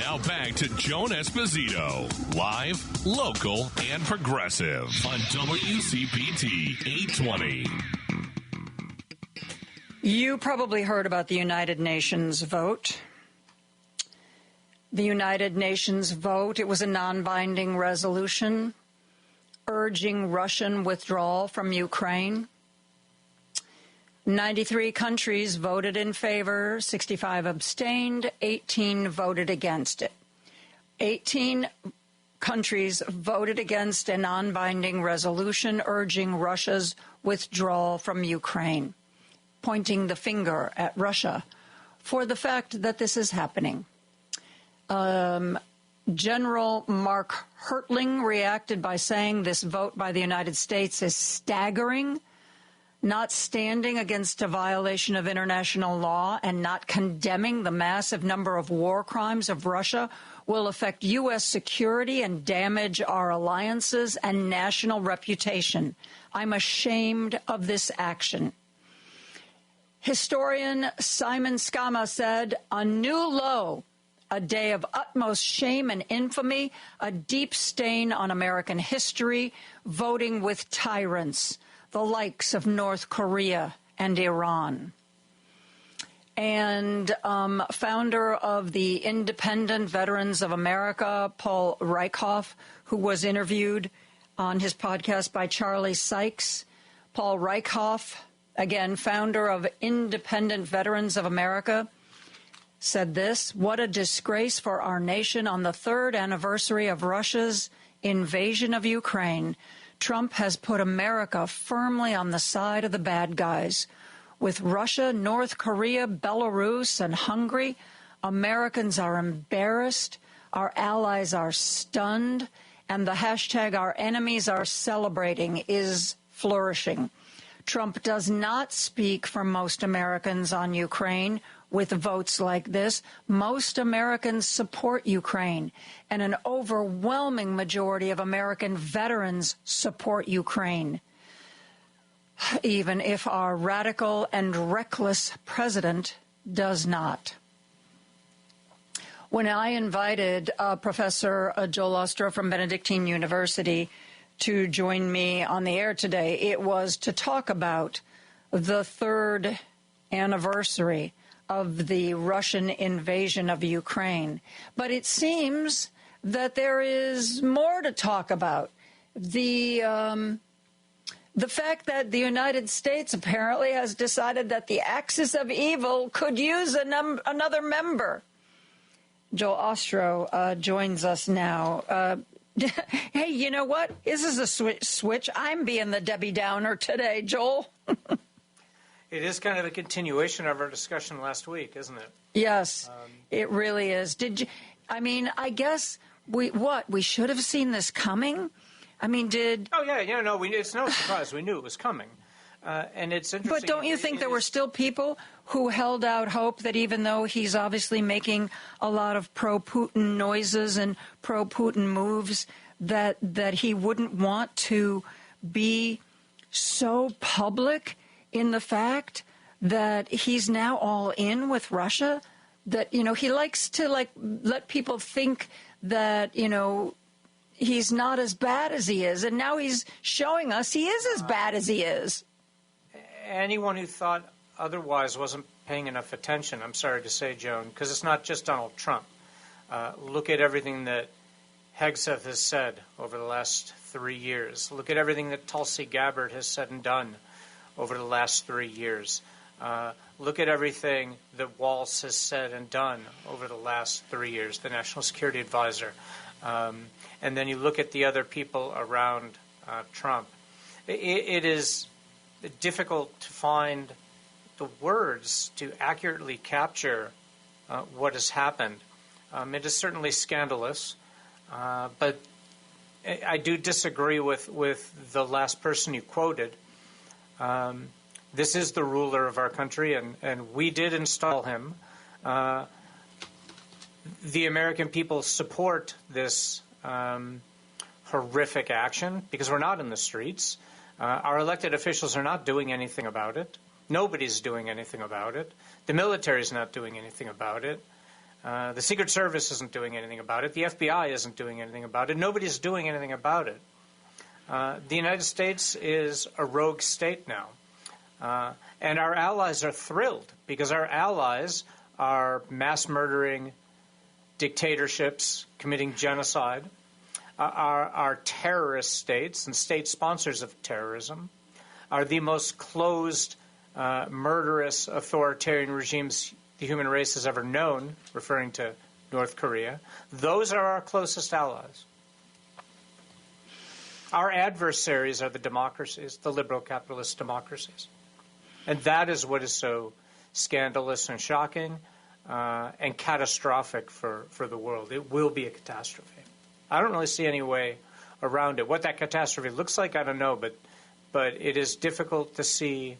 Now back to Joan Esposito, live, local, and progressive on WCPT 820. You probably heard about the United Nations vote. The United Nations vote, it was a non-binding resolution urging Russian withdrawal from Ukraine. 93 countries voted in favor, 65 abstained, 18 voted against it. 18 countries voted against a non-binding resolution urging Russia's withdrawal from Ukraine, pointing the finger at Russia for the fact that this is happening. General Mark Hertling reacted by saying this vote by the United States is staggering, not standing against a violation of international law and not condemning the massive number of war crimes of Russia will affect U.S. security and damage our alliances and national reputation. I'm ashamed of this action. Historian Simon Skama said, a new low, a day of utmost shame and infamy, a deep stain on American history, voting with tyrants, the likes of North Korea and Iran. And founder of the Independent Veterans of America, Paul Reichhoff, who was interviewed on his podcast by Charlie Sykes. Paul Reichhoff, again, founder of Independent Veterans of America, said this: what a disgrace for our nation on the third anniversary of Russia's invasion of Ukraine. Trump has put America firmly on the side of the bad guys. With Russia, North Korea, Belarus, and Hungary, Americans are embarrassed, our allies are stunned, and the hashtag our enemies are celebrating is flourishing. Trump does not speak for most Americans on Ukraine with votes like this. Most Americans support Ukraine, and an overwhelming majority of American veterans support Ukraine, even if our radical and reckless president does not. When I invited Professor Joel Ostrow from Benedictine University to join me on the air today, it was to talk about the third anniversary of the Russian invasion of Ukraine. But it seems that there is more to talk about. The fact that the United States apparently has decided that the axis of evil could use another member. Joel Ostrow joins us now. Hey, you know what? This is a switch. I'm being the Debbie Downer today, Joel. It is kind of a continuation of our discussion last week, isn't it? Yes, it really is. I guess we should have seen this coming? Oh, yeah, no, it's no surprise. We knew it was coming. And it's interesting. But don't you think there were still people who held out hope that even though he's obviously making a lot of pro-Putin noises and pro-Putin moves, that he wouldn't want to be so public in the fact that he's now all in with Russia, that, he likes to let people think that, he's not as bad as he is. And now he's showing us he is as bad as he is. Anyone who thought otherwise wasn't paying enough attention, I'm sorry to say, Joan, because it's not just Donald Trump. Look at everything that Hegseth has said over the last 3 years. Look at everything that Tulsi Gabbard has said and done over the last 3 years. Look at everything that Walz has said and done over the last 3 years, the National Security Advisor. And then you look at the other people around Trump. It is difficult to find the words to accurately capture what has happened. It is certainly scandalous, but I do disagree with the last person you quoted. This is the ruler of our country, and we did install him. The American people support this horrific action because we're not in the streets. Our elected officials are not doing anything about it. Nobody's doing anything about it. The military is not doing anything about it. The Secret Service isn't doing anything about it. The FBI isn't doing anything about it. Nobody's doing anything about it. The United States is a rogue state now. And our allies are thrilled because our allies are mass murdering dictatorships, committing genocide, are terrorist states and state sponsors of terrorism, are the most closed, murderous authoritarian regimes the human race has ever known, referring to North Korea. Those are our closest allies. Our adversaries are the democracies, the liberal capitalist democracies. And that is what is so scandalous and shocking and catastrophic for the world. It will be a catastrophe. I don't really see any way around it. What that catastrophe looks like, I don't know, but it is difficult to see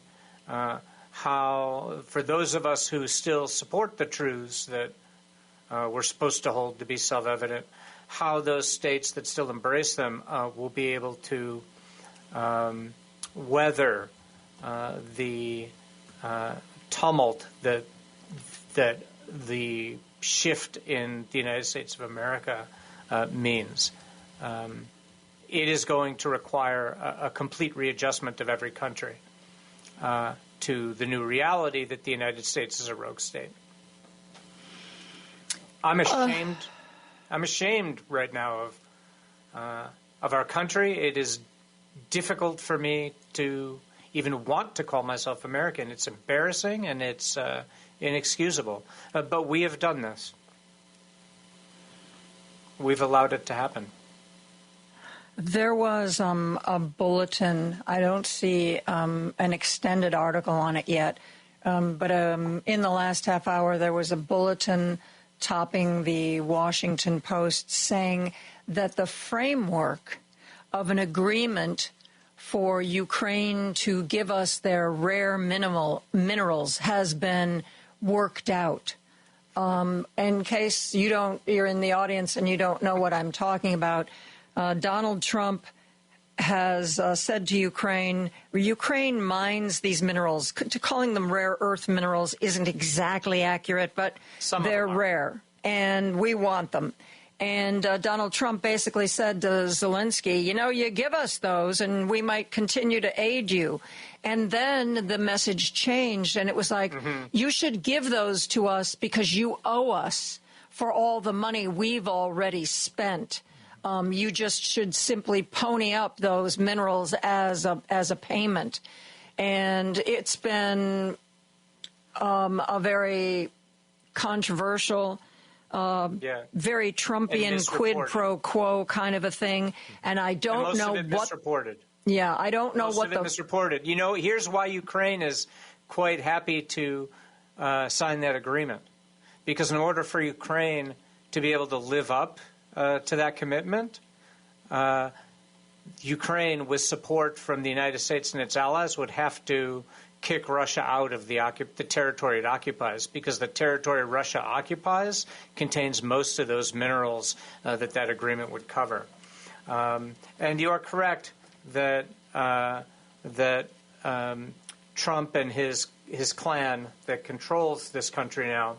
how, for those of us who still support the truths that we're supposed to hold to be self-evident, how those states that still embrace them will be able to weather the tumult that the shift in the United States of America means. It is going to require a complete readjustment of every country to the new reality that the United States is a rogue state. I'm ashamed. I'm ashamed right now of our country. It is difficult for me to even want to call myself American. It's embarrassing and it's inexcusable. But we have done this. We've allowed it to happen. There was a bulletin. I don't see an extended article on it yet, but in the last half hour there was a bulletin topping the Washington Post saying that the framework of an agreement for Ukraine to give us their rare minerals has been worked out. In case you're in the audience and you don't know what I'm talking about, Donald Trump has said to Ukraine mines these minerals. Calling them rare earth minerals isn't exactly accurate, but they're rare, and we want them. And Donald Trump basically said to Zelensky, you give us those and we might continue to aid you. And then the message changed and it was like, you should give those to us because you owe us for all the money we've already spent. You just should simply pony up those minerals as a payment. And it's been a very controversial, very Trumpian quid pro quo kind of a thing. And I don't know what. Misreported. Yeah, I don't know what the. Misreported. Here's why Ukraine is quite happy to sign that agreement. Because in order for Ukraine to be able to live up to that commitment, Ukraine, with support from the United States and its allies, would have to kick Russia out of the territory it occupies, because the territory Russia occupies contains most of those minerals that agreement would cover. And you are correct that Trump and his clan that controls this country now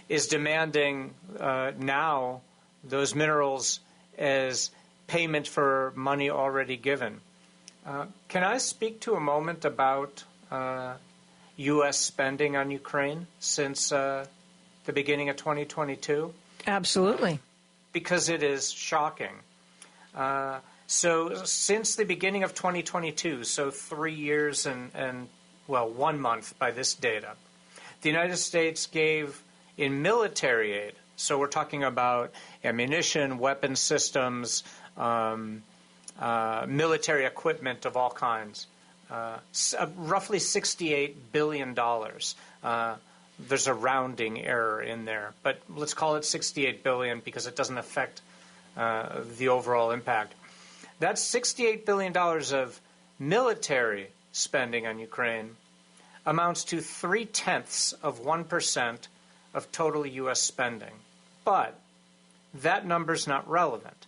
is demanding now those minerals as payment for money already given. Can I speak to a moment about U.S. spending on Ukraine since the beginning of 2022? Absolutely. Because it is shocking. So since the beginning of 2022, so 3 years and 1 month by this data, the United States gave in military aid, so we're talking about ammunition, weapon systems, military equipment of all kinds, roughly $68 billion. There's a rounding error in there, but let's call it $68 billion because it doesn't affect the overall impact. That's $68 billion of military spending on Ukraine amounts to 0.3% of total U.S. spending. But that number's not relevant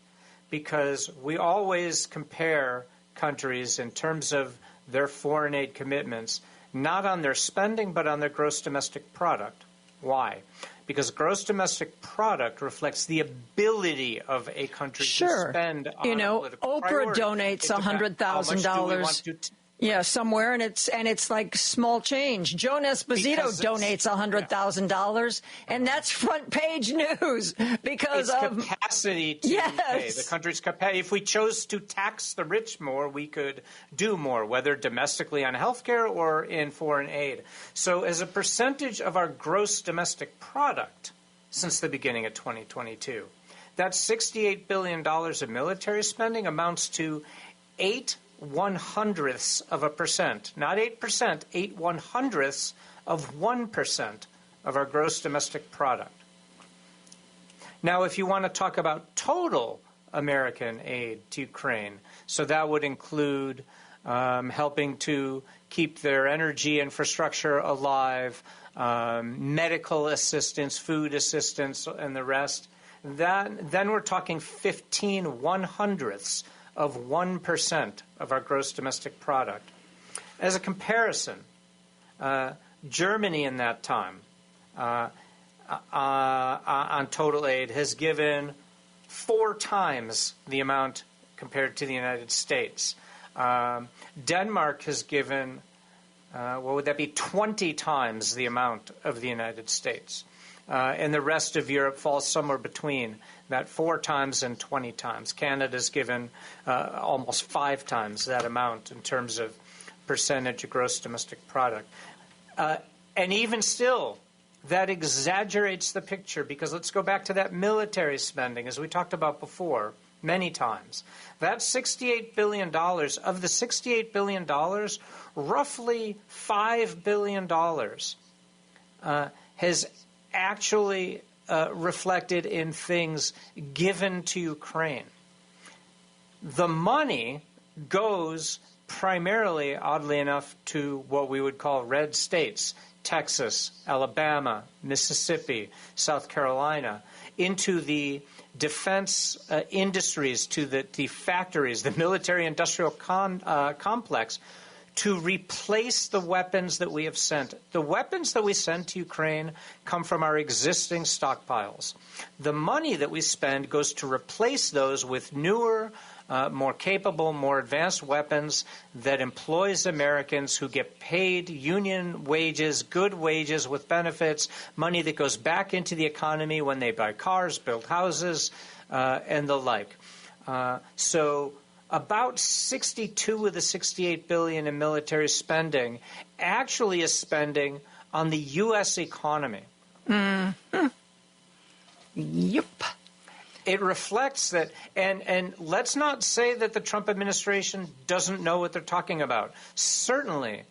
because we always compare countries in terms of their foreign aid commitments, not on their spending, but on their gross domestic product. Why? because gross domestic product reflects the ability of a country to spend on a political priority. Oprah donates $100,000. Yeah, somewhere, and it's like small change. Joan Esposito donates $100,000, and that's front page news because of capacity to pay. The country's capacity. If we chose to tax the rich more, we could do more, whether domestically on healthcare or in foreign aid. So, as a percentage of our gross domestic product since the beginning of 2022, that $68 billion of military spending amounts to 8/100ths of a percent, not 8%, 8/100ths of 1% of our gross domestic product. Now, if you want to talk about total American aid to Ukraine, so that would include helping to keep their energy infrastructure alive, medical assistance, food assistance, and the rest, then we're talking 15/100ths of 1% of our gross domestic product. As a comparison, Germany in that time on total aid has given 4 times the amount compared to the United States. Denmark has given, what would that be, 20 times the amount of the United States. And the rest of Europe falls somewhere between that 4 times and 20 times. Canada's given almost 5 times that amount in terms of percentage of gross domestic product. And even still, that exaggerates the picture, because let's go back to that military spending, as we talked about before many times. That $68 billion, of the $68 billion, roughly $5 billion has actually reflected in things given to Ukraine. The money goes primarily, oddly enough, to what we would call red states, Texas, Alabama, Mississippi, South Carolina, into the defense industries, to the factories, the military-industrial complex, to replace the weapons that we have sent. The weapons that we send to Ukraine come from our existing stockpiles. The money that we spend goes to replace those with newer, more capable, more advanced weapons that employs Americans who get paid union wages, good wages with benefits, money that goes back into the economy when they buy cars, build houses, and the like. So about 62 of the $68 billion in military spending actually is spending on the U.S. economy. Mm-hmm. Yep. It reflects that, and let's not say that the Trump administration doesn't know what they're talking about. Certainly,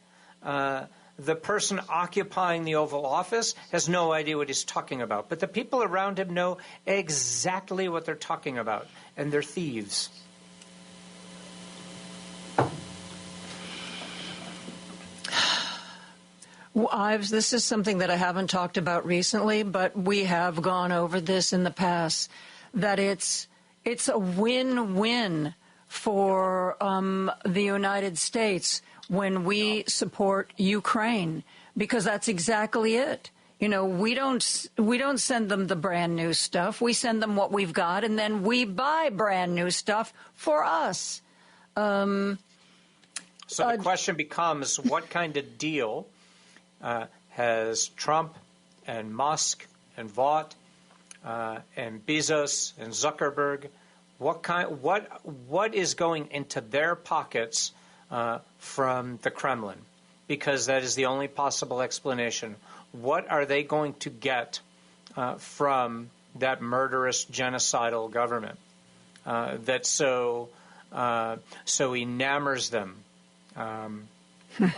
the person occupying the Oval Office has no idea what he's talking about. But the people around him know exactly what they're talking about, and they're thieves. This is something that I haven't talked about recently, but we have gone over this in the past, that it's a win-win for the United States when we support Ukraine, because that's exactly it. You know, we don't send them the brand new stuff. We send them what we've got, and then we buy brand new stuff for us. So the question becomes, what kind of deal has Trump and Musk and Vought and Bezos and Zuckerberg, what is going into their pockets from the Kremlin? Because that is the only possible explanation. What are they going to get from that murderous, genocidal government that so enamors them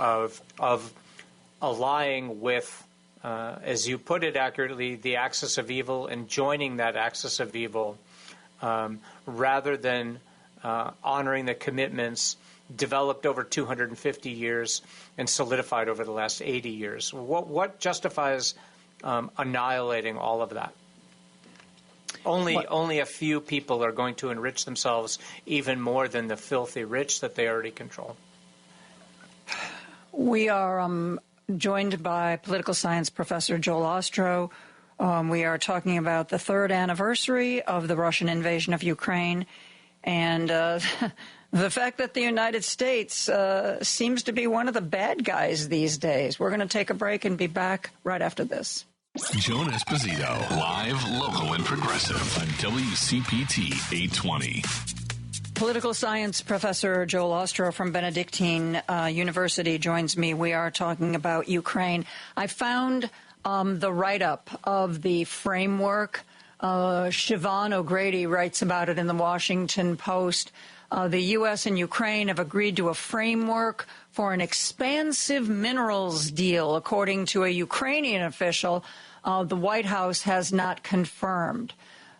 of allying with, as you put it accurately, the axis of evil, and joining that axis of evil, rather than honoring the commitments developed over 250 years and solidified over the last 80 years? What justifies annihilating all of that? Only a few people are going to enrich themselves even more than the filthy rich that they already control. We are joined by political science professor Joel Ostrow, We are talking about the third anniversary of the Russian invasion of Ukraine, and the fact that the United States seems to be one of the bad guys these days. We're going to take a break and be back right after this. Joan Esposito, live, local, and progressive on WCPT 820. Political science professor Joel Ostrow from Benedictine University joins me. We are talking about Ukraine. I found the write-up of the framework. Siobhan O'Grady writes about it in the Washington Post. The U.S. and Ukraine have agreed to a framework for an expansive minerals deal, according to a Ukrainian official. The White House has not confirmed.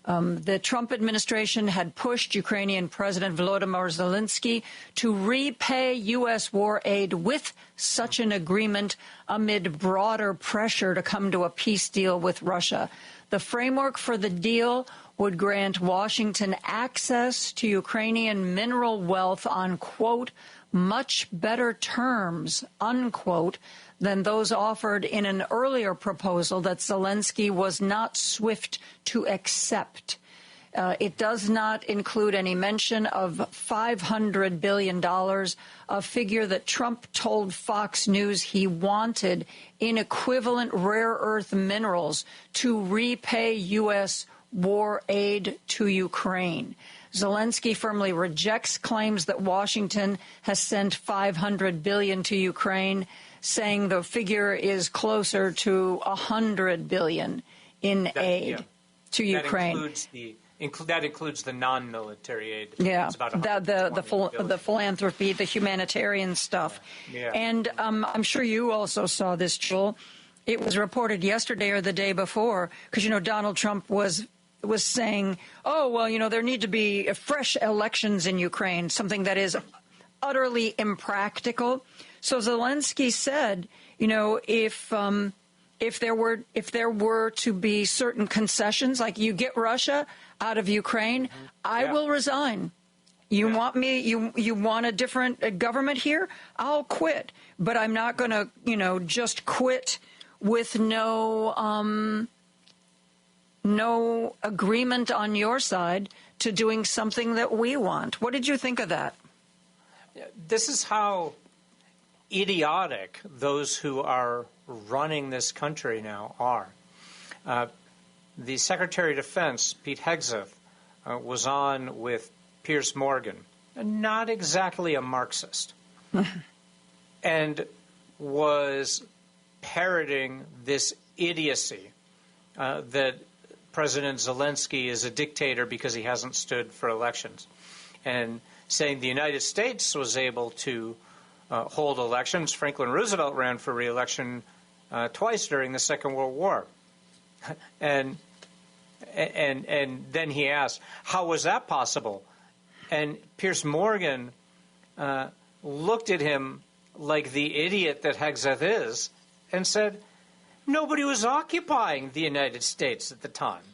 The Trump administration had pushed Ukrainian President Volodymyr Zelensky to repay U.S. war aid with such an agreement amid broader pressure to come to a peace deal with Russia. The framework for the deal would grant Washington access to Ukrainian mineral wealth on, quote, much better terms, unquote, than those offered in an earlier proposal that Zelensky was not swift to accept. It does not include any mention of $500 billion, a figure that Trump told Fox News he wanted in equivalent rare earth minerals to repay U.S. war aid to Ukraine. Zelensky firmly rejects claims that Washington has sent $500 billion to Ukraine, saying the figure is closer to $100 billion in aid to Ukraine. That includes the non-military aid. Yeah, it's about the philanthropy, the humanitarian stuff. Yeah. And I'm sure you also saw this, Joel. It was reported yesterday or the day before, because, Donald Trump was saying, oh, well, there need to be fresh elections in Ukraine, something that is utterly impractical. So Zelensky said, if there were to be certain concessions, like you get Russia out of Ukraine, I will resign. You want me? You want a different government here? I'll quit, but I'm not going to, just quit with no agreement on your side to doing something that we want. What did you think of that? This is how idiotic those who are running this country now are. The Secretary of Defense, Pete Hegseth, was on with Piers Morgan, not exactly a Marxist, and was parroting this idiocy that President Zelensky is a dictator because he hasn't stood for elections, and saying the United States was able to hold elections. Franklin Roosevelt ran for re-election twice during the Second World War. And then he asked, how was that possible? And Piers Morgan looked at him like the idiot that Hegseth is and said, nobody was occupying the United States at the time.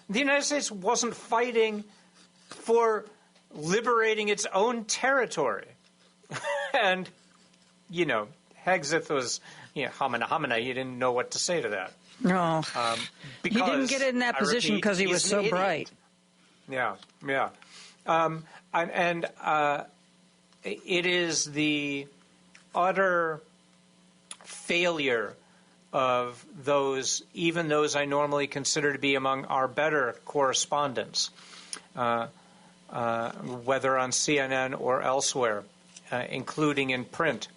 The United States wasn't fighting for liberating its own territory. And, Hegseth was, hamina. He didn't know what to say to that. No. He didn't get in that position because he was so idiot. bright. Yeah. It is the utter failure of even those I normally consider to be among our better correspondents, whether on CNN or elsewhere, including in print.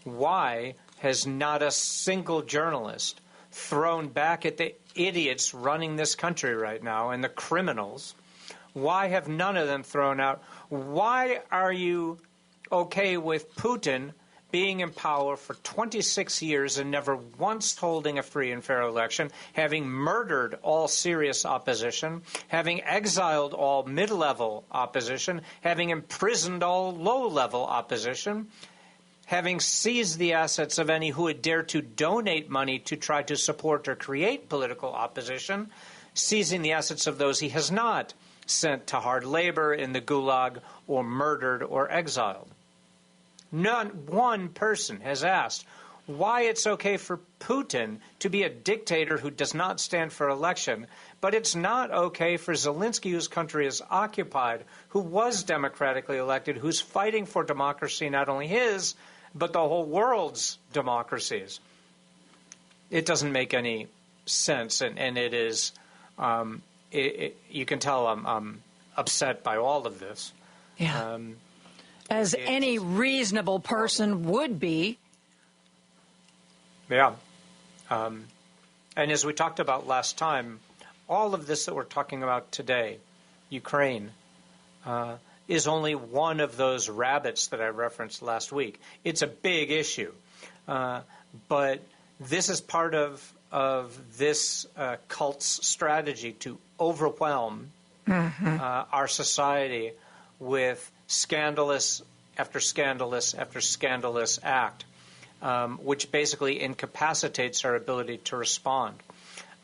Why has not a single journalist thrown back at the idiots running this country right now and the criminals? Why have none of them thrown out? Why are you okay with Putin being in power for 26 years and never once holding a free and fair election, having murdered all serious opposition, having exiled all mid-level opposition, having imprisoned all low-level opposition, having seized the assets of any who had dared to donate money to try to support or create political opposition, seizing the assets of those he has not sent to hard labor in the gulag or murdered or exiled? One person has asked, why it's okay for Putin to be a dictator who does not stand for election, but it's not okay for Zelensky, whose country is occupied, who was democratically elected, who's fighting for democracy, not only his, but the whole world's democracies. It doesn't make any sense, and it is, you can tell I'm upset by all of this. Yeah. As any reasonable person would be. Yeah. And as we talked about last time, all of this that we're talking about today, Ukraine, is only one of those rabbits that I referenced last week. It's a big issue. But this is part of this cult's strategy to overwhelm our society with scandalous after scandalous after scandalous act. Which basically incapacitates our ability to respond.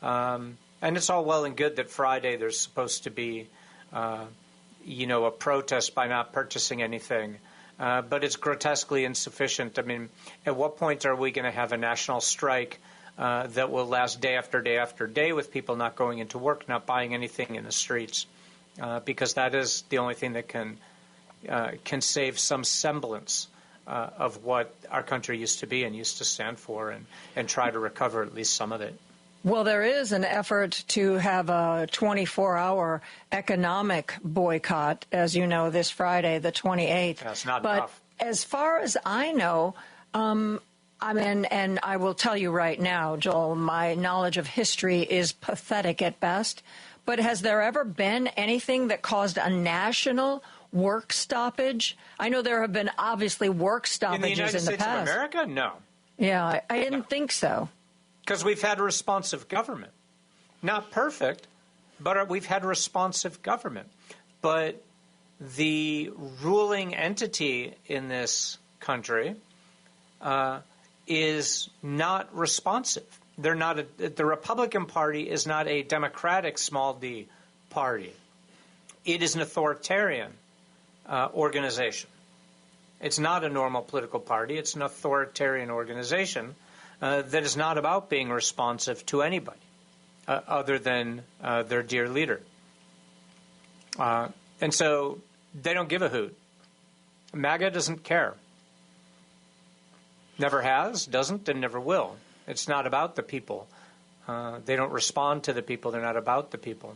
And it's all well and good that Friday there's supposed to be, a protest by not purchasing anything. But it's grotesquely insufficient. I mean, at what point are we going to have a national strike that will last day after day after day with people not going into work, not buying anything in the streets? Because that is the only thing that can save some semblance of what our country used to be and used to stand for, and try to recover at least some of it. Well, there is an effort to have a 24-hour economic boycott, as you know, this Friday, the 28th. That's not but enough. As far as I know, and I will tell you right now, Joel, my knowledge of history is pathetic at best, but has there ever been anything that caused a national work stoppage? I know there have been obviously work stoppages in the United States past. of America? No. Yeah, I didn't think so. Because we've had a responsive government. Not perfect, but we've had a responsive government. But the ruling entity in this country is not responsive. The Republican Party is not a democratic small d party. It is an authoritarian organization. It's not a normal political party. It's an authoritarian organization that is not about being responsive to anybody other than their dear leader. And so they don't give a hoot. MAGA doesn't care. Never has, doesn't, and never will. It's not about the people. They don't respond to the people. They're not about the people.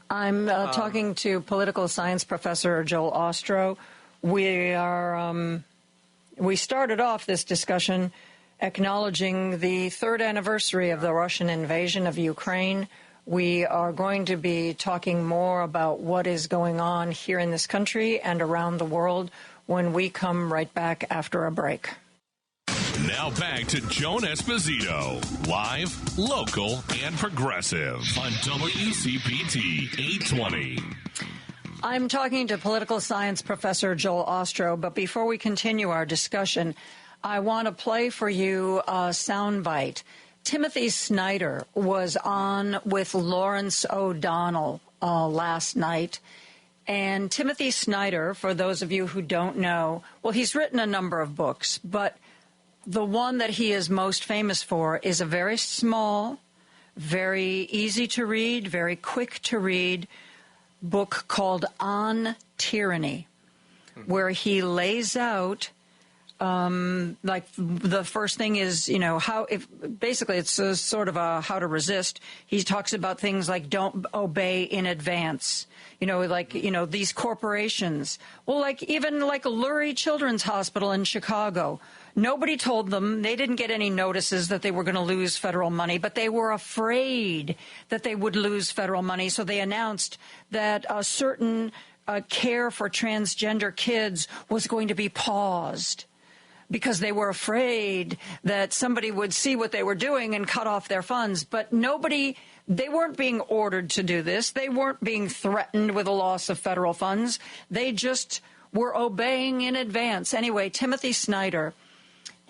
I'm talking to political science professor Joel Ostrow. We started off this discussion acknowledging the third anniversary of the Russian invasion of Ukraine. We are going to be talking more about what is going on here in this country and around the world when we come right back after a break. Now back to Joan Esposito, live, local, and progressive on WCPT 820. I'm talking to political science professor Joel Ostrow, but before we continue our discussion, I want to play for you a soundbite. Timothy Snyder was on with Lawrence O'Donnell last night. And Timothy Snyder, for those of you who don't know, well, he's written a number of books, but the one that he is most famous for is a very small, very easy to read, very quick to read book called On Tyranny, where he lays out like the first thing is, basically it's a sort of a how to resist. He talks about things like don't obey in advance. These corporations. Well, even Lurie Children's Hospital in Chicago. Nobody told them. They didn't get any notices that they were going to lose federal money, but they were afraid that they would lose federal money. So they announced that a certain care for transgender kids was going to be paused, because they were afraid that somebody would see what they were doing and cut off their funds. But they weren't being ordered to do this. They weren't being threatened with a loss of federal funds. They just were obeying in advance. Anyway, Timothy Snyder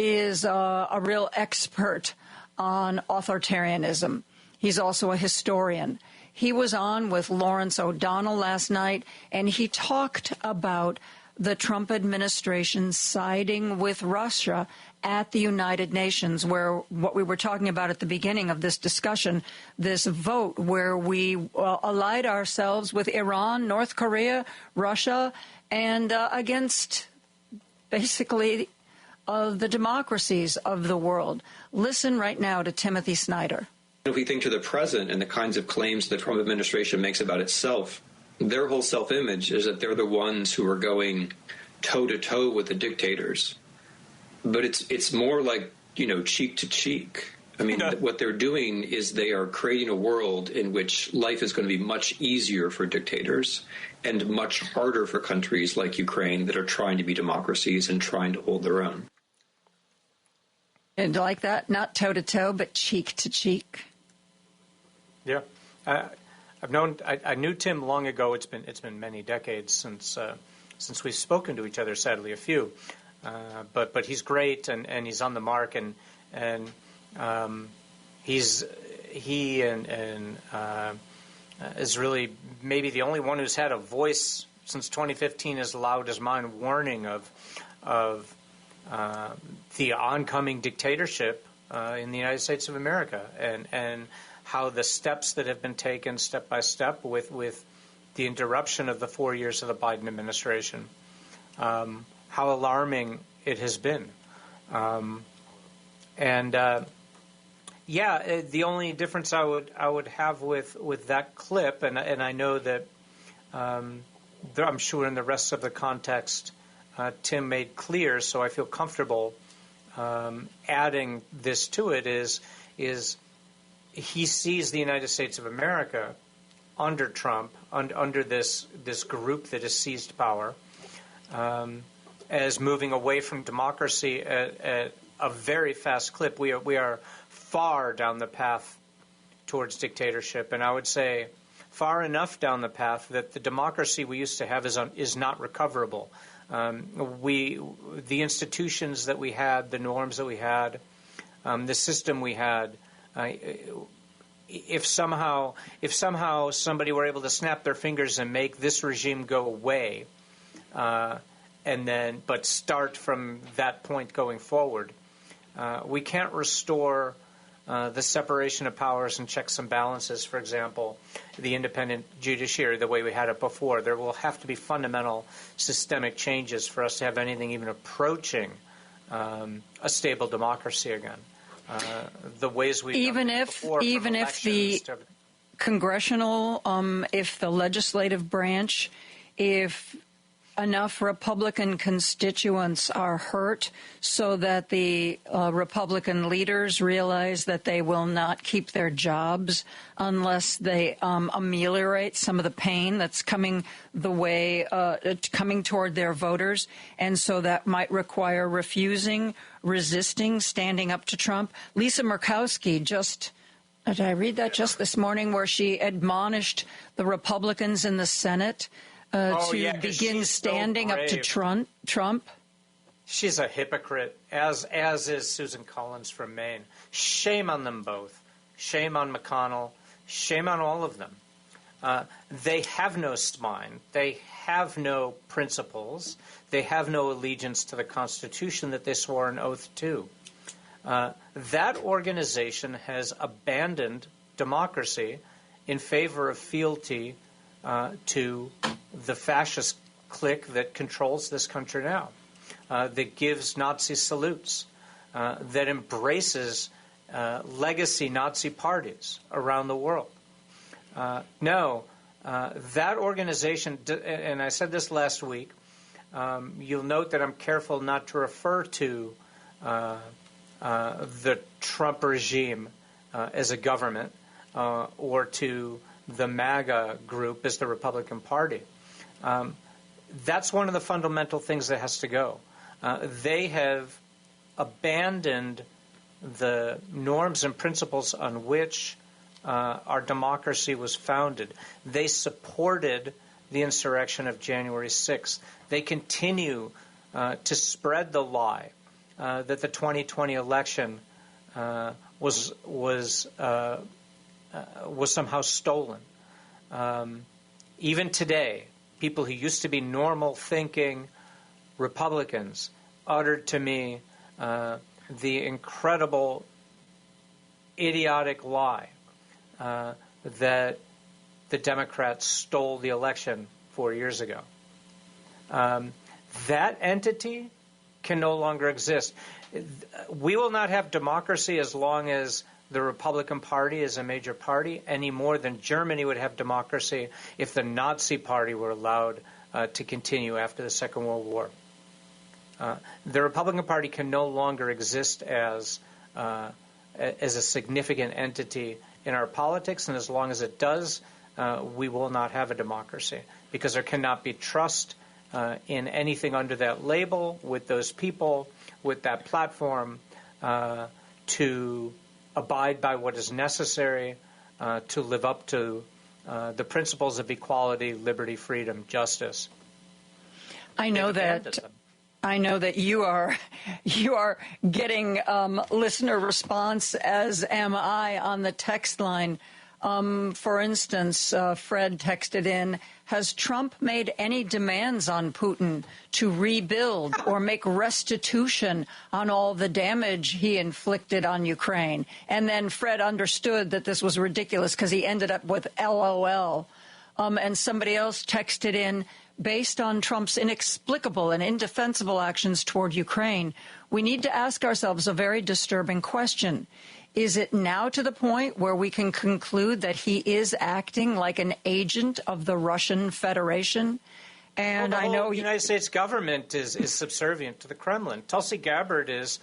is a real expert on authoritarianism. He's also a historian. He was on with Lawrence O'Donnell last night, and he talked about the Trump administration siding with Russia at the United Nations, where what we were talking about at the beginning of this discussion, this vote where we allied ourselves with Iran, North Korea, Russia, and against basically the democracies of the world. Listen right now to Timothy Snyder. If we think to the present and the kinds of claims the Trump administration makes about itself, their whole self-image is that they're the ones who are going toe-to-toe with the dictators. But it's more like, cheek to cheek. I mean, what they're doing is they are creating a world in which life is going to be much easier for dictators and much harder for countries like Ukraine that are trying to be democracies and trying to hold their own. And like that, not toe-to-toe, but cheek-to-cheek. Yeah. I knew Tim long ago. It's been many decades since we've spoken to each other, sadly, a few. But he's great, and he's on the mark, and is really maybe the only one who's had a voice since 2015 as loud as mine, warning of the oncoming dictatorship in the United States of America, and how the steps that have been taken step by step with the interruption of the 4 years of the Biden administration, how alarming it has been. The only difference I would have with that clip, and I know that I'm sure in the rest of the context Tim made clear, so I feel comfortable adding this to it, is he sees the United States of America under Trump, under this group that has seized power, as moving away from democracy at a very fast clip. We are far down the path towards dictatorship, and I would say far enough down the path that the democracy we used to have is not recoverable. The institutions that we had, the norms that we had, the system we had, if somehow somebody were able to snap their fingers and make this regime go away, but start from that point going forward, we can't restore the separation of powers and checks and balances, for example, the independent judiciary the way we had it before. There will have to be fundamental systemic changes for us to have anything even approaching a stable democracy again. The ways we even if the congressional, if the legislative branch, if enough Republican constituents are hurt so that the Republican leaders realize that they will not keep their jobs unless they ameliorate some of the pain that's coming toward their voters. And so that might require resisting, standing up to Trump. Lisa Murkowski did I read that just this morning, where she admonished the Republicans in the Senate to begin standing up to Trump? She's a hypocrite, as is Susan Collins from Maine. Shame on them both. Shame on McConnell. Shame on all of them. They have no spine. They have no principles. They have no allegiance to the Constitution that they swore an oath to. That organization has abandoned democracy in favor of fealty to the fascist clique that controls this country now, that gives Nazi salutes, that embraces legacy Nazi parties around the world. That organization, and I said this last week, you'll note that I'm careful not to refer to the Trump regime as a government or to the MAGA group as the Republican Party. That's one of the fundamental things that has to go. They have abandoned the norms and principles on which our democracy was founded. They supported the insurrection of January 6th. They continue to spread the lie that the 2020 election was somehow stolen. Even today, people who used to be normal thinking, Republicans uttered to me the incredible, idiotic lie that the Democrats stole the election 4 years ago. That entity can no longer exist. We will not have democracy as long as the Republican Party is a major party, any more than Germany would have democracy if the Nazi Party were allowed to continue after the Second World War. The Republican Party can no longer exist as a significant entity in our politics, and as long as it does, we will not have a democracy, because there cannot be trust in anything under that label, with those people, with that platform, to abide by what is necessary to live up to the principles of equality, liberty, freedom, justice. I know that you are getting listener response, as am I, on the text line. For instance, Fred texted in, has Trump made any demands on Putin to rebuild or make restitution on all the damage he inflicted on Ukraine? And then Fred understood that this was ridiculous because he ended up with LOL. And somebody else texted in, based on Trump's inexplicable and indefensible actions toward Ukraine, we need to ask ourselves a very disturbing question. Is it now to the point where we can conclude that he is acting like an agent of the Russian Federation? And well, I know the United States government is subservient to the Kremlin. Tulsi Gabbard is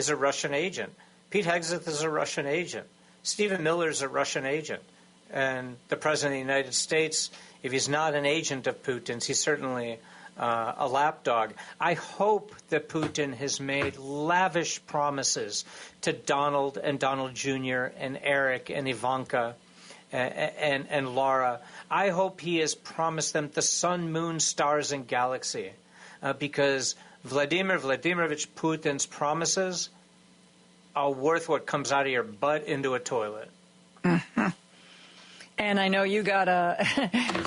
a Russian agent. Pete Hegseth is a Russian agent. Stephen Miller is a Russian agent. And the President of the United States, if he's not an agent of Putin's, he's certainly a lapdog. I hope that Putin has made lavish promises to Donald and Donald Jr. and Eric and Ivanka and Laura. I hope he has promised them the sun, moon, stars, and galaxy, because Vladimir Vladimirovich Putin's promises are worth what comes out of your butt into a toilet. Mm-hmm. And I know you got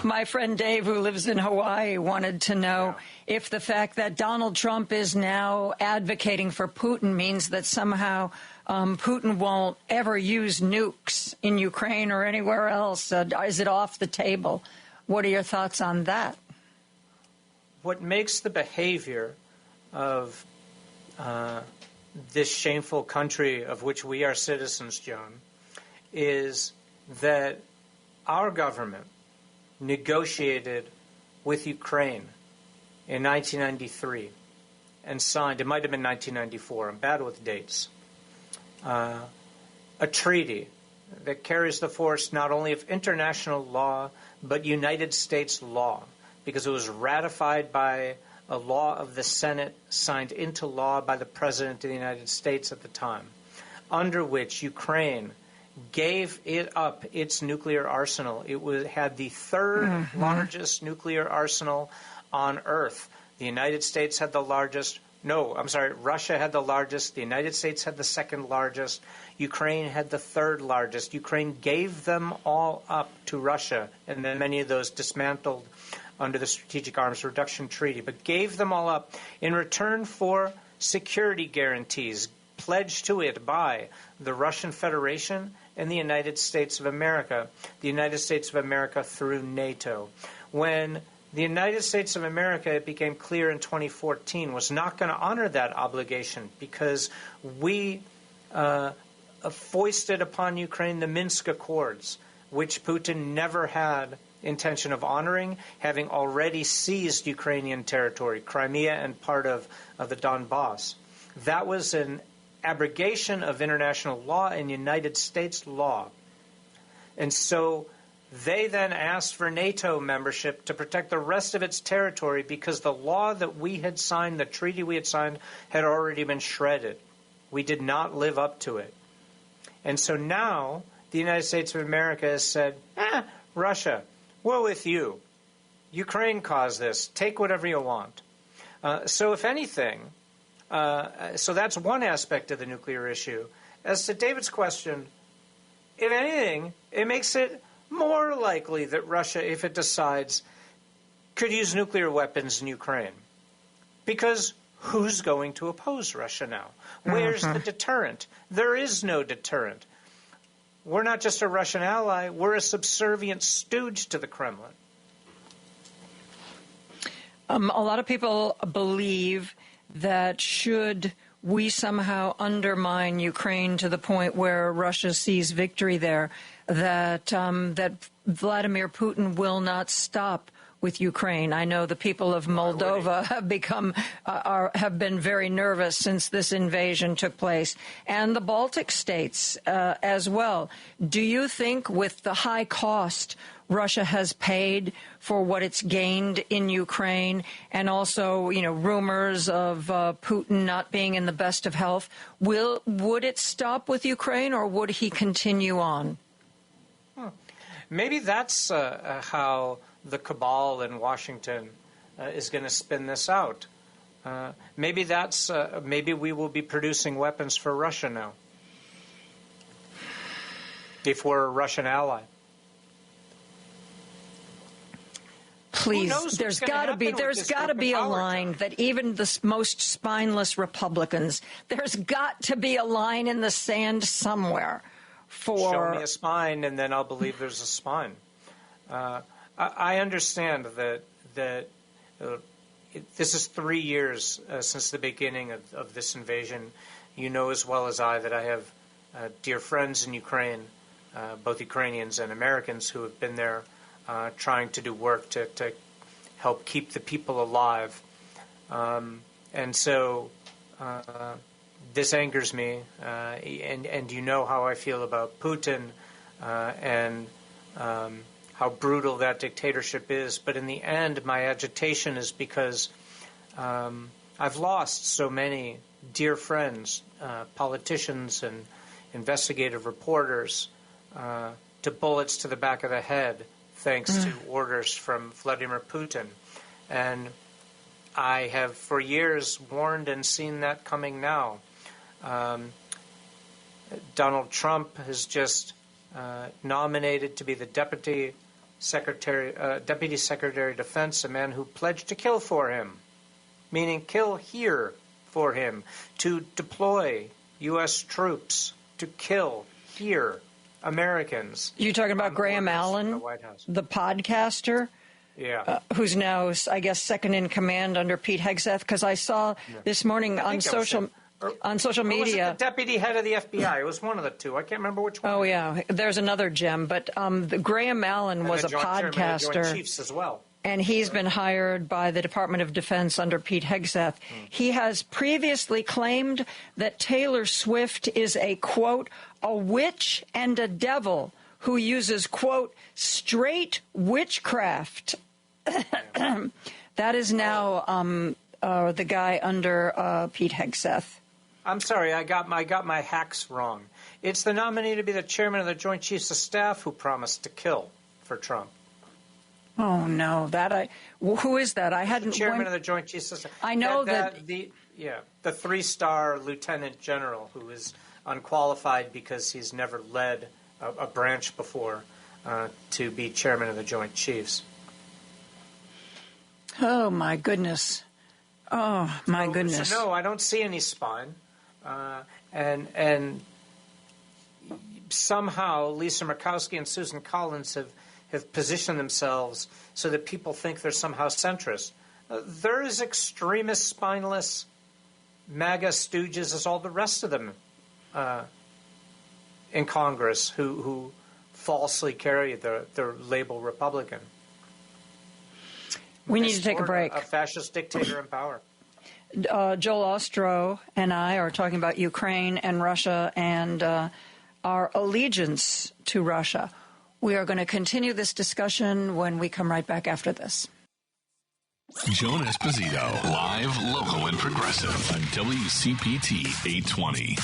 my friend Dave, who lives in Hawaii, wanted to know if the fact that Donald Trump is now advocating for Putin means that somehow Putin won't ever use nukes in Ukraine or anywhere else. Is it off the table? What are your thoughts on that? What makes the behavior of this shameful country of which we are citizens, Joan, is that our government negotiated with Ukraine in 1993 and signed, it might have been 1994, I'm bad with dates, a treaty that carries the force not only of international law, but United States law, because it was ratified by a law of the Senate, signed into law by the President of the United States at the time, under which Ukraine gave it up its nuclear arsenal. It had the third largest nuclear arsenal on Earth. The United States had the largest. Russia had the largest. The United States had the second largest. Ukraine had the third largest. Ukraine gave them all up to Russia, and then many of those dismantled under the Strategic Arms Reduction Treaty, but gave them all up in return for security guarantees pledged to it by the Russian Federation and the United States of America, the United States of America through NATO. When the United States of America, it became clear in 2014, was not going to honor that obligation because we foisted upon Ukraine the Minsk Accords, which Putin never had intention of honoring, having already seized Ukrainian territory, Crimea and part of the Donbass. That was an abrogation of international law and United States law. And so they then asked for NATO membership to protect the rest of its territory because the law that we had signed, the treaty we had signed, had already been shredded. We did not live up to it. And so now the United States of America has said, Russia, we're with you. Ukraine caused this. Take whatever you want. So if anything, so that's one aspect of the nuclear issue. As to David's question, if anything, it makes it more likely that Russia, if it decides, could use nuclear weapons in Ukraine. Because who's going to oppose Russia now? Where's the deterrent? There is no deterrent. We're not just a Russian ally, we're a subservient stooge to the Kremlin. A lot of people believe that should we somehow undermine Ukraine to the point where Russia sees victory there, that Vladimir Putin will not stop with Ukraine. I know the people of Moldova have been very nervous since this invasion took place, and the Baltic states as well. Do you think, with the high cost Russia has paid for what it's gained in Ukraine, and also, rumors of Putin not being in the best of health, would it stop with Ukraine, or would he continue on? Maybe that's how the cabal in Washington is going to spin this out. Maybe we will be producing weapons for Russia now, if we're a Russian ally. Please, there's got to be a line that even the most spineless Republicans, there's got to be a line in the sand somewhere for... Show me a spine, and then I'll believe there's a spine. I understand that this is 3 years since the beginning of this invasion. You know as well as I that I have dear friends in Ukraine, both Ukrainians and Americans, who have been there trying to do work to help keep the people alive. And so this angers me, and you know how I feel about Putin and how brutal that dictatorship is. But in the end, my agitation is because I've lost so many dear friends, politicians and investigative reporters, to bullets to the back of the head, thanks to orders from Vladimir Putin. And I have for years warned and seen that coming now. Donald Trump has just nominated to be the Deputy Secretary of Defense, a man who pledged to kill for him, meaning kill here for him, to deploy U.S. troops to kill here Americans. You talking about Graham Allen, the podcaster? Yeah. Who's now, I guess, second in command under Pete Hegseth? Because I saw this morning on social media. Was it the deputy head of the FBI? It was one of the two. I can't remember which one. Oh, yeah. There's another gem. But Graham Allen was a podcaster. Joint Chiefs as well. And he's been hired by the Department of Defense under Pete Hegseth. He has previously claimed that Taylor Swift is a, quote, a witch and a devil who uses, quote, straight witchcraft. That is now the guy under Pete Hegseth. I'm sorry, I got my hacks wrong. It's the nominee to be the chairman of the Joint Chiefs of Staff who promised to kill for Trump. Oh no, who is that? I hadn't. The chairman of the Joint Chiefs of Staff. I know the 3-star lieutenant general who is unqualified because he's never led a branch before to be chairman of the Joint Chiefs. Oh my goodness. Oh my goodness. So no, I don't see any spine. And somehow Lisa Murkowski and Susan Collins have positioned themselves so that people think they're somehow centrist. They're as extremist, spineless, MAGA stooges as all the rest of them in Congress who falsely carry their label Republican. We need to take a break. A fascist dictator in power. Joel Ostrow and I are talking about Ukraine and Russia and our allegiance to Russia. We are going to continue this discussion when we come right back after this. Joan Esposito, live, local, and progressive on WCPT 820.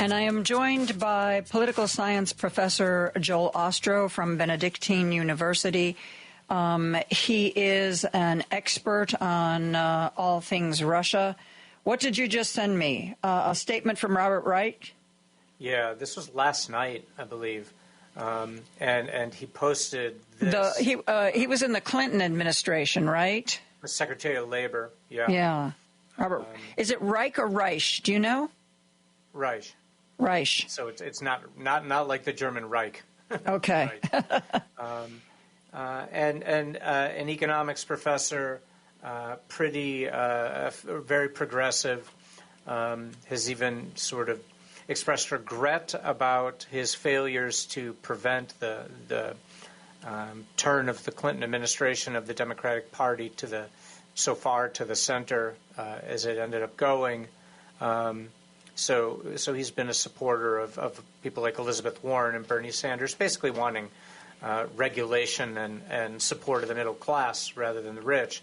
And I am joined by political science professor Joel Ostrow from Benedictine University. He is an expert on all things Russia. What did you just send me? A statement from Robert Wright? Yeah, this was last night, I believe. And he posted this. He was in the Clinton administration, right? The Secretary of Labor, yeah. Yeah. Robert, is it Reich or Reich? Do you know? Reich. Reich. So it's not like the German Reich. Okay. And an economics professor, very progressive, has even sort of expressed regret about his failures to prevent the turn of the Clinton administration of the Democratic Party so far to the center as it ended up going. So he's been a supporter of people like Elizabeth Warren and Bernie Sanders, basically wanting regulation and support of the middle class rather than the rich.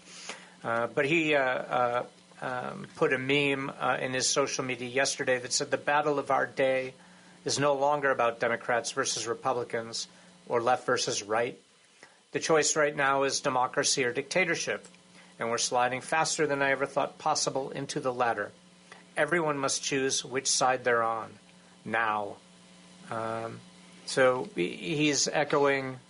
But he put a meme in his social media yesterday that said the battle of our day is no longer about Democrats versus Republicans or left versus right. The choice right now is democracy or dictatorship, and we're sliding faster than I ever thought possible into the latter. Everyone must choose which side they're on now. So he's echoing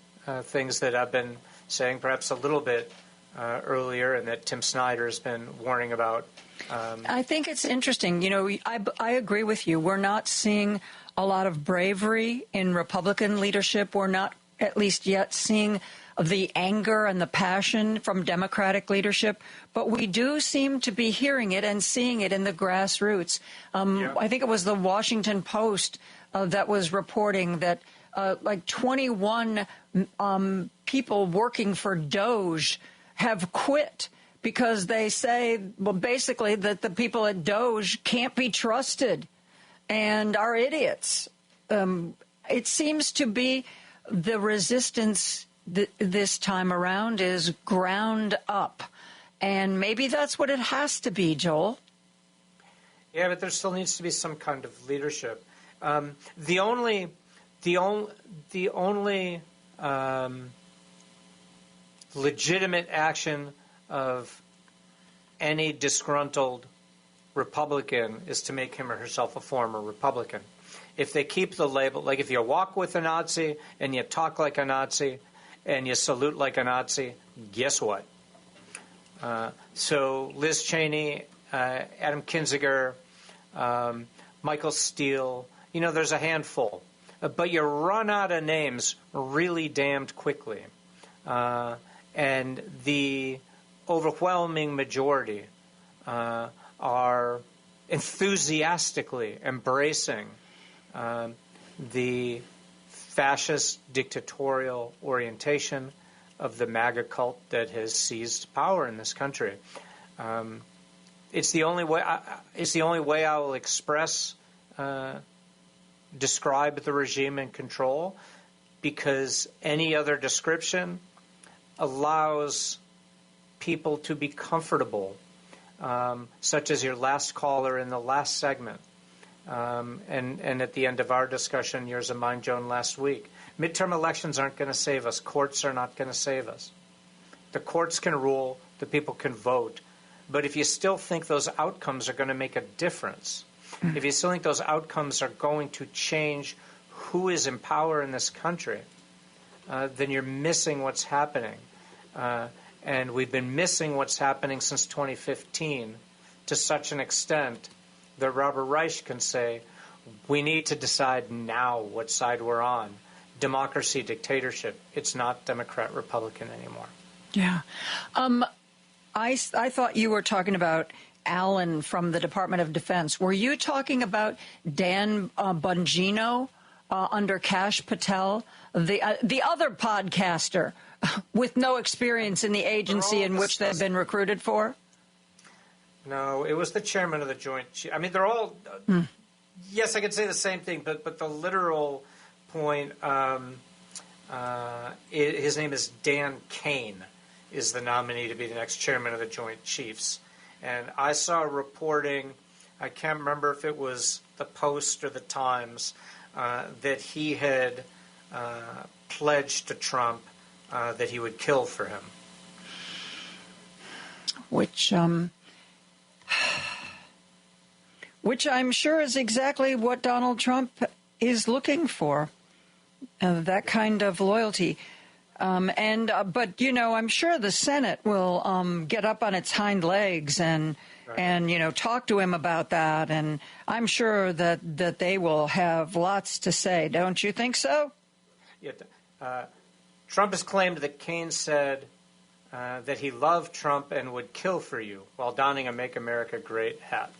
things that I've been saying perhaps a little bit earlier, and that Tim Snyder has been warning about. I think it's interesting. I agree with you. We're not seeing a lot of bravery in Republican leadership. We're not, at least yet, seeing the anger and the passion from Democratic leadership, but we do seem to be hearing it and seeing it in the grassroots. I think it was the Washington Post that was reporting that like 21 people working for Doge have quit because they say, well, basically that the people at Doge can't be trusted and are idiots. It seems to be the resistance this time around is ground up, and maybe that's what it has to be, Joel. Yeah, but there still needs to be some kind of leadership. The only legitimate action of any disgruntled Republican is to make him or herself a former Republican. If they keep the label, like if you walk with a Nazi and you talk like a Nazi and you salute like a Nazi, guess what? So Liz Cheney, Adam Kinzinger, Michael Steele, there's a handful. But you run out of names really damned quickly. And the overwhelming majority are enthusiastically embracing the fascist dictatorial orientation of the MAGA cult that has seized power in this country. It's the only way. It's the only way I will describe the regime in control, because any other description allows people to be comfortable, such as your last caller in the last segment. And at the end of our discussion, yours and mine, Joan, last week. Midterm elections aren't going to save us. Courts are not going to save us. The courts can rule. The people can vote. But if you still think those outcomes are going to make a difference, if you still think those outcomes are going to change who is in power in this country, then you're missing what's happening. And we've been missing what's happening since 2015 to such an extent that Robert Reich can say, we need to decide now what side we're on. Democracy, dictatorship. It's not Democrat, Republican anymore. Yeah. I thought you were talking about Allen from the Department of Defense. Were you talking about Dan Bongino under Kash Patel, the other podcaster with no experience in the agency in which they've been recruited for? No, it was the chairman of the Joint Chiefs. I mean, they're all. Yes, I could say the same thing, but the literal point. His name is Dan Kane, is the nominee to be the next chairman of the Joint Chiefs, and I saw reporting. I can't remember if it was the Post or the Times that he had pledged to Trump that he would kill for him. Which I'm sure is exactly what Donald Trump is looking for, that kind of loyalty. But I'm sure the Senate will get up on its hind legs and talk to him about that, and I'm sure that they will have lots to say. Don't you think so? Yeah. Trump has claimed that Keynes said that he loved Trump and would kill for you while donning a "Make America Great" hat.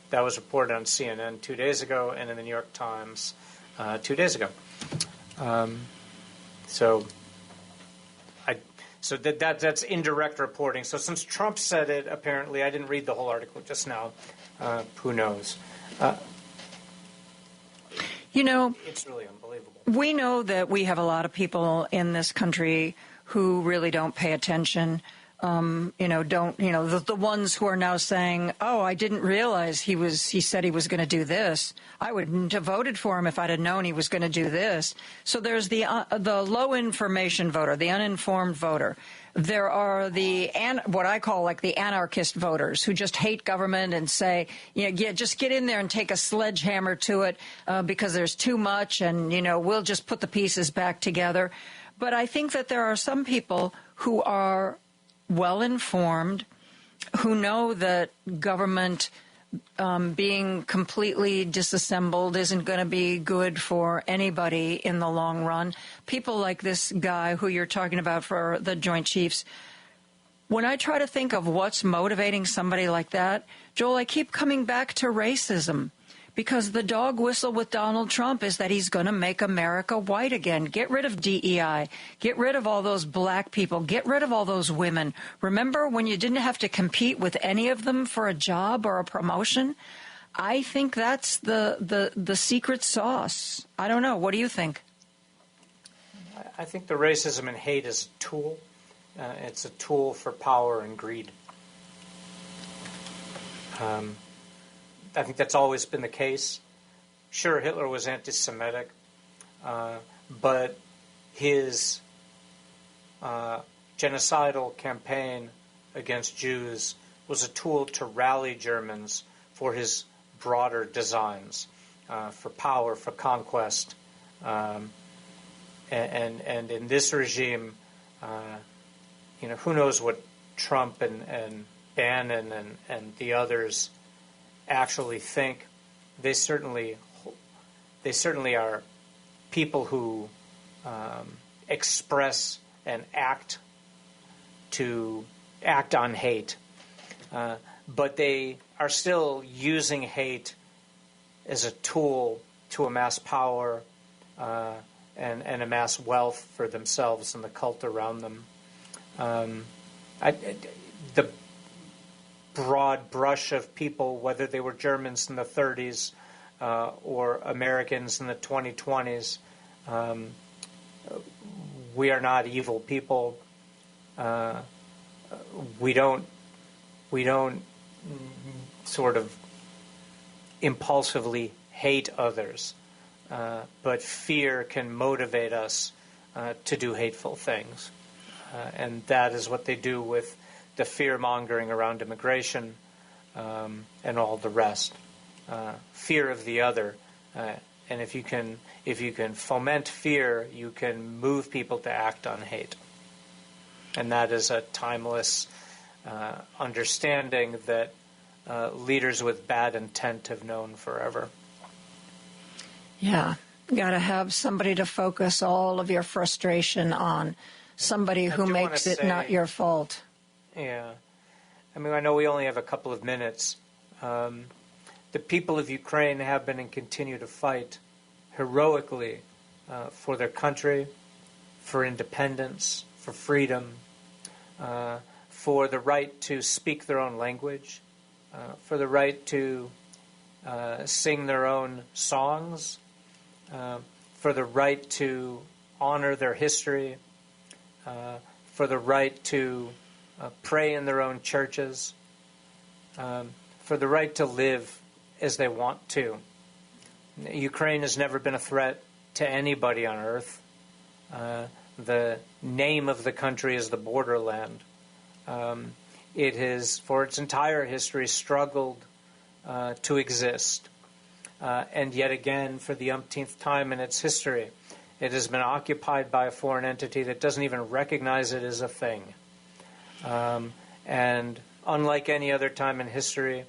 That was reported on CNN 2 days ago and in the New York Times 2 days ago. So that's indirect reporting. So since Trump said it, apparently, I didn't read the whole article just now. Who knows? It's really unbelievable. We know that we have a lot of people in this country who really don't pay attention. The ones who are now saying, "Oh, I didn't realize he said he was going to do this. I wouldn't have voted for him if I'd have known he was going to do this." So there's the low information voter, the uninformed voter. There are what I call like the anarchist voters who just hate government and say, just get in there and take a sledgehammer to it because there's too much, and we'll just put the pieces back together. But I think that there are some people who are well-informed, who know that government being completely disassembled isn't going to be good for anybody in the long run. People like this guy who you're talking about for the Joint Chiefs, when I try to think of what's motivating somebody like that, Joel, I keep coming back to racism. Because the dog whistle with Donald Trump is that he's going to make America white again. Get rid of DEI. Get rid of all those black people. Get rid of all those women. Remember when you didn't have to compete with any of them for a job or a promotion? I think that's the secret sauce. I don't know. What do you think? I think the racism and hate is a tool. It's a tool for power and greed. I think that's always been the case. Sure, Hitler was anti-Semitic, but his genocidal campaign against Jews was a tool to rally Germans for his broader designs, for power, for conquest. And in this regime, who knows what Trump and Bannon and the others actually think. They certainly are people who express and act on hate, but they are still using hate as a tool to amass power and amass wealth for themselves and the cult around them. The broad brush of people, whether they were Germans in the 30s or Americans in the 2020s, we are not evil people. We don't sort of impulsively hate others, but fear can motivate us to do hateful things, and that is what they do with the fear-mongering around immigration and all the rest. Fear of the other, and if you can foment fear, you can move people to act on hate, and that is a timeless understanding that leaders with bad intent have known forever. Yeah, you got to have somebody to focus all of your frustration on, somebody who makes it not your fault. Yeah. I mean, I know we only have a couple of minutes. The people of Ukraine have been and continue to fight heroically for their country, for independence, for freedom, for the right to speak their own language, for the right to sing their own songs, for the right to honor their history, for the right to pray in their own churches, for the right to live as they want to. Ukraine has never been a threat to anybody on earth. The name of the country is the borderland. It has, for its entire history, struggled to exist. And yet again, for the umpteenth time in its history, It has been occupied by a foreign entity that doesn't even recognize it as a thing. And unlike any other time in history,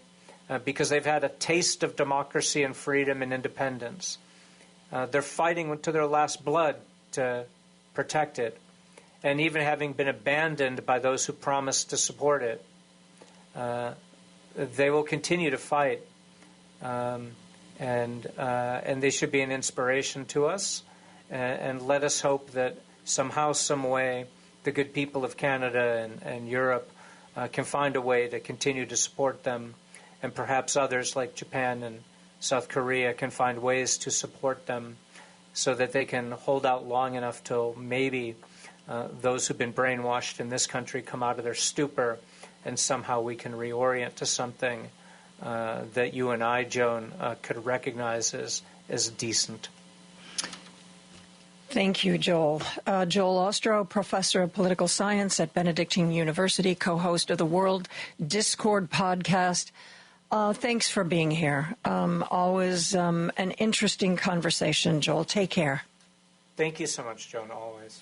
because they've had a taste of democracy and freedom and independence, they're fighting to their last blood to protect it. And even having been abandoned by those who promised to support it, they will continue to fight. And they should be an inspiration to us. And let us hope that somehow, some way, the good people of Canada and Europe can find a way to continue to support them, and perhaps others like Japan and South Korea can find ways to support them so that they can hold out long enough till maybe those who've been brainwashed in this country come out of their stupor, and somehow we can reorient to something that you and I, Joan, could recognize as decent. Thank you, Joel. Joel Ostrow, professor of political science at Benedictine University, co-host of the World Discord podcast. Thanks for being here. Always an interesting conversation, Joel. Take care. Thank you so much, Joan, always.